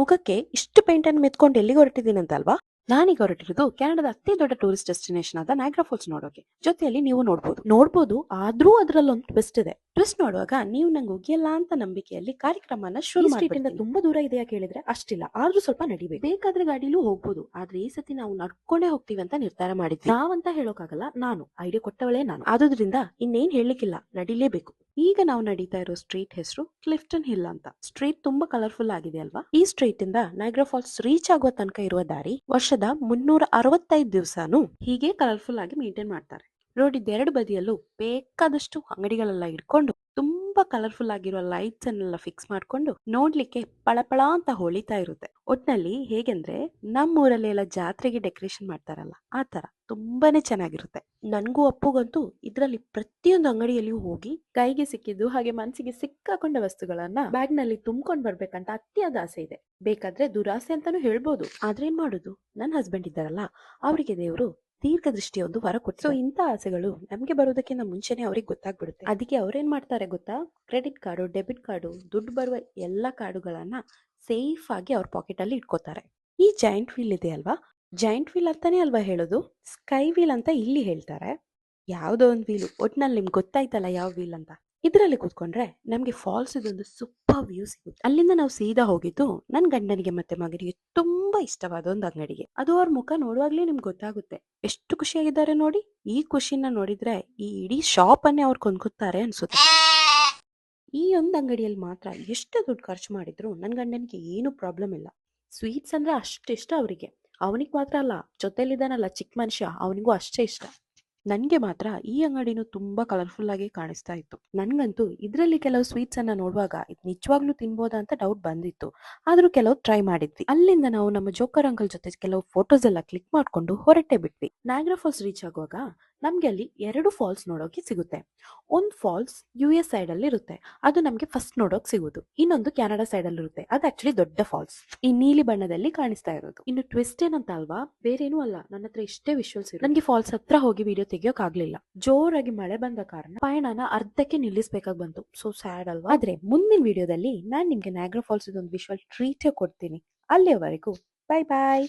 ಮುಖಕ್ಕೆ ಇಷ್ಟು ಪೇಂಟ್ ಅನ್ನು ಮೆತ್ಕೊಂಡು ಎಲ್ಲಿಗೆ ಹೊರಟಿದ್ದೀನಿ ಅಲ್ವಾ? ನಾನೀಗ ಹೊರಟಿರೋದು ಕೆನಡಾದ ಅತಿ ದೊಡ್ಡ ಟೂರಿಸ್ಟ್ ಡೆಸ್ಟಿನೇಷನ್ ಆದ ನೈಗ್ರಾ ಫಾಲ್ಸ್ ನೋಡೋಕೆ. ಜೊತೆಯಲ್ಲಿ ನೀವು ನೋಡ್ಬೋದು ಆದ್ರೂ ಅದ್ರಲ್ಲೊಂದು ಟ್ವಿಸ್ಟ್ ಇದೆ. ಟ್ವಿಸ್ಟ್ ನೋಡುವಾಗ ನೀವು ನಂಗೆ ಉಗಿಯಲ್ಲ ಅಂತ ನಂಬಿಕೆಯಲ್ಲಿ ಕಾರ್ಯಕ್ರಮನ ಶುರು ಸ್ಟ್ರೀಟ್ ತುಂಬಾ ದೂರ ಇದೆಯಾ ಕೇಳಿದ್ರೆ ಅಷ್ಟಿಲ್ಲ, ಆದ್ರೂ ಸ್ವಲ್ಪ ನಡಿಬೇಕು. ಬೇಕಾದ್ರೆ ಗಾಡಿಲೂ ಹೋಗ್ಬೋದು, ಆದ್ರೆ ಈ ಸತಿ ನಾವು ನಡ್ಕೊಂಡೇ ಹೋಗ್ತೀವಿ ಅಂತ ನಿರ್ಧಾರ ಮಾಡಿದ್ವಿ. ನಾವಂತ ಹೇಳೋಕಾಗಲ್ಲ, ನಾನು ಐಡಿಯಾ ಕೊಟ್ಟವಳೇ ನಾನು. ಆದ್ರಿಂದ ಇನ್ನೇನ್ ಹೇಳಲಿಕ್ಕಿಲ್ಲ, ನಡಿಲೇಬೇಕು. ಈಗ ನಾವು ನಡೀತಾ ಇರೋ ಸ್ಟ್ರೀಟ್ ಹೆಸರು ಕ್ಲಿಫ್ಟನ್ ಹಿಲ್ ಅಂತ. ಸ್ಟ್ರೀಟ್ ತುಂಬಾ ಕಲರ್ಫುಲ್ ಆಗಿದೆ ಅಲ್ವಾ? ಈ ಸ್ಟ್ರೀಟ್ ಇಂದ ನೈಗ್ರಾ ಫಾಲ್ಸ್ ರೀಚ್ ಆಗುವ ತನಕ ಇರುವ ದಾರಿ ವರ್ಷದ 365 ದಿವಸನೂ ಹೀಗೆ ಕಲರ್ಫುಲ್ ಆಗಿ ಮೇಂಟೈನ್ ಮಾಡ್ತಾರೆ. ರೋಡ್ ಎರಡು ಬದಿಯಲ್ಲೂ ಬೇಕಾದಷ್ಟು ಅಂಗಡಿಗಳೆಲ್ಲ ಇಟ್ಕೊಂಡು ತುಂಬಾ ಕಲರ್ಫುಲ್ ಆಗಿರೋ ಲೈಟ್ಸ್ ಅನ್ನೆಲ್ಲ ಫಿಕ್ಸ್ ಮಾಡ್ಕೊಂಡು ನೋಡ್ಲಿಕ್ಕೆ ಪಳಪಳ ಅಂತ ಹೊಳಿತಾ ಇರುತ್ತೆ. ಒಟ್ನಲ್ಲಿ ಹೇಗೆಂದ್ರೆ ನಮ್ಮೂರಲ್ಲಿ ಎಲ್ಲ ಜಾತ್ರೆಗೆ ಡೆಕೋರೇಷನ್ ಮಾಡ್ತಾರಲ್ಲ ಆ ತರ ತುಂಬಾನೇ ಚೆನ್ನಾಗಿರುತ್ತೆ. ನನ್ಗೂ ಅಪ್ಪುಗಂತೂ ಇದ್ರಲ್ಲಿ ಪ್ರತಿಯೊಂದು ಅಂಗಡಿಯಲ್ಲಿಯೂ ಹೋಗಿ ಕೈಗೆ ಸಿಕ್ಕಿದ್ದು ಹಾಗೆ ಮನಸ್ಸಿಗೆ ಸಿಕ್ಕಾಕೊಂಡ ವಸ್ತುಗಳನ್ನ ಬ್ಯಾಗ್ ನಲ್ಲಿ ತುಂಬ್ಕೊಂಡ್ ಬರ್ಬೇಕಂತ ಅತಿಯಾದ ಆಸೆ ಇದೆ. ಬೇಕಾದ್ರೆ ದುರಾಸೆ ಅಂತಾನು ಹೇಳ್ಬೋದು. ಆದ್ರೆ ಏನ್ ಮಾಡುದು, ನನ್ನ ಹಸ್ಬೆಂಡ್ ಇದ್ದಾರಲ್ಲ, ಅವರಿಗೆ ದೇವರು ದೀರ್ಘ ದೃಷ್ಟಿಯ ಒಂದು ವರ ಕೊಟ್ಟು, ಸೊ ಇಂಥ ಆಸೆಗಳು ನಮ್ಗೆ ಬರೋದಕ್ಕಿಂತ ಮುಂಚೆನೆ ಅವ್ರಿಗೆ ಗೊತ್ತಾಗ್ಬಿಡುತ್ತೆ. ಅದಕ್ಕೆ ಅವ್ರೇನ್ ಮಾಡ್ತಾರೆ ಗೊತ್ತಾ, ಕ್ರೆಡಿಟ್ ಕಾರ್ಡು, ಡೆಬಿಟ್ ಕಾರ್ಡು, ದುಡ್ಡು ಬರುವ ಎಲ್ಲಾ ಕಾರ್ಡುಗಳನ್ನ ಸೇಫ್ ಆಗಿ ಅವ್ರ ಪಾಕೆಟ್ ಅಲ್ಲಿ ಇಟ್ಕೋತಾರೆ. ಈ ಜಾಯಿಂಟ್ ವೀಲ್ ಇದೆ ಅಲ್ವಾ, ಜಾಯಿಂಟ್ ವೀಲ್ ಅಂತಾನೆ ಅಲ್ವಾ ಹೇಳೋದು, ಸ್ಕೈ ವೀಲ್ ಅಂತ ಇಲ್ಲಿ ಹೇಳ್ತಾರೆ. ಯಾವ್ದೋ ಒಂದು ವೀಲು, ಒಟ್ನಲ್ಲಿ ನಿಮ್ಗೆ ಗೊತ್ತಾಯ್ತಲ್ಲ ಯಾವ ವೀಲ್ ಅಂತ. ಇದರಲ್ಲಿ ಕೂತ್ಕೊಂಡ್ರೆ ನಮ್ಗೆ ಫಾಲ್ಸ್ ಇದೊಂದು ಸೂಪರ್ ವ್ಯೂ ಸಿಗುತ್ತೆ. ಅಲ್ಲಿಂದ ನಾವು ಸೀದಾ ಹೋಗಿದ್ದು ನನ್ ಗಂಡನಿಗೆ ಮತ್ತೆ ಮಗನಿಗೆ ತುಂಬಾ ಇಷ್ಟವಾದ ಒಂದು ಅಂಗಡಿಗೆ. ಅದು ಅವ್ರ ಮುಖ ನೋಡುವಾಗ್ಲೇ ನಿಮ್ಗೆ ಗೊತ್ತಾಗುತ್ತೆ ಎಷ್ಟು ಖುಷಿಯಾಗಿದ್ದಾರೆ ನೋಡಿ. ಈ ಖುಷಿನ ನೋಡಿದ್ರೆ ಈ ಇಡೀ ಶಾಪ್ ಅನ್ನೇ ಅವ್ರು ಕೊಂಡ್ಕೊತಾರೆ ಅನ್ಸುತ್ತೆ. ಈ ಒಂದು ಅಂಗಡಿಯಲ್ಲಿ ಮಾತ್ರ ಎಷ್ಟು ದುಡ್ಡು ಖರ್ಚು ಮಾಡಿದ್ರು ನನ್ ಗಂಡನಿಗೆ ಏನು ಪ್ರಾಬ್ಲಮ್ ಇಲ್ಲ. ಸ್ವೀಟ್ಸ್ ಅಂದ್ರೆ ಅಷ್ಟು ಇಷ್ಟ ಅವರಿಗೆ. ಅವನಿಗೆ ಮಾತ್ರ ಅಲ್ಲ, ಜೊತೆಲಿದ್ದಾನಲ್ಲ ಚಿಕ್ಕ ಮನುಷ್ಯ, ಅವನಿಗೂ ಅಷ್ಟೇ ಇಷ್ಟ. ನನ್ಗೆ ಮಾತ್ರ ಈ ಅಂಗಡಿನೂ ತುಂಬಾ ಕಲರ್ಫುಲ್ ಆಗಿ ಕಾಣಿಸ್ತಾ ಇತ್ತು. ನನ್ಗಂತೂ ಇದ್ರಲ್ಲಿ ಕೆಲವು ಸ್ವೀಟ್ಸ್ ಅನ್ನ ನೋಡುವಾಗ ಇದು ನಿಜವಾಗ್ಲೂ ತಿನ್ಬೋದಾ ಅಂತ ಡೌಟ್ ಬಂದಿತ್ತು. ಆದ್ರೂ ಕೆಲವು ಟ್ರೈ ಮಾಡಿದ್ವಿ. ಅಲ್ಲಿಂದ ನಾವು ನಮ್ಮ ಜೋಕರ್ ಅಂಕಲ್ ಜೊತೆ ಕೆಲವು ಫೋಟೋಸ್ ಎಲ್ಲ ಕ್ಲಿಕ್ ಮಾಡ್ಕೊಂಡು ಹೊರಟೆ ಬಿಟ್ವಿ. ನೈಗ್ರಾ ಫಾಲ್ಸ್ ರೀಚ್ ಆಗುವಾಗ ನಮ್ಗೆ ಅಲ್ಲಿ 2 ಫಾಲ್ಸ್ ನೋಡೋಕೆ ಸಿಗುತ್ತೆ. ಒಂದು ಫಾಲ್ಸ್ US ಸೈಡ್ ಅಲ್ಲಿ ಇರುತ್ತೆ, ಅದು ನಮ್ಗೆ ಫಸ್ಟ್ ನೋಡೋಕ್ ಸಿಗುದು. ಇನ್ನೊಂದು ಕೆನಡಾ ಸೈಡ್ ಅಲ್ಲಿ ಇರುತ್ತೆ, ಅದು ಆಕ್ಚುಲಿ ದೊಡ್ಡ ಫಾಲ್ಸ್, ಈ ನೀಲಿ ಬಣ್ಣದಲ್ಲಿ ಕಾಣಿಸ್ತಾ ಇರೋದು. ಇನ್ನು ಟ್ವಿಸ್ಟ್ ಏನಂತ ಅಲ್ವಾ, ಬೇರೇನೂ ಅಲ್ಲ, ನನ್ನ ಹತ್ರ ಇಷ್ಟೇ ವಿಶ್ವಲ್ಸ್ ಇರುತ್ತೆ. ನನ್ಗೆ ಫಾಲ್ಸ್ ಹತ್ರ ಹೋಗಿ ವಿಡಿಯೋ ತೆಗಿಯೋಕ್ ಆಗ್ಲಿಲ್ಲ. ಜೋರಾಗಿ ಮಳೆ ಬಂದ ಕಾರಣ ಪಯಣನ ಅರ್ಧಕ್ಕೆ ನಿಲ್ಲಿಸಬೇಕಾಗಿ ಬಂತು. ಸೊ ಸ್ಯಾಡ್ ಅಲ್ವಾ? ಆದ್ರೆ ಮುಂದಿನ ವಿಡಿಯೋದಲ್ಲಿ ನಾನ್ ನಿಮ್ಗೆ ನೈಗ್ರಾ ಫಾಲ್ಸ್ ಇದೊಂದು ವಿಶ್ವಲ್ ಟ್ರೀಟ್ ಕೊಡ್ತೀನಿ. ಅಲ್ಲಿಯವರೆಗೂ ಬೈ ಬಾಯ್.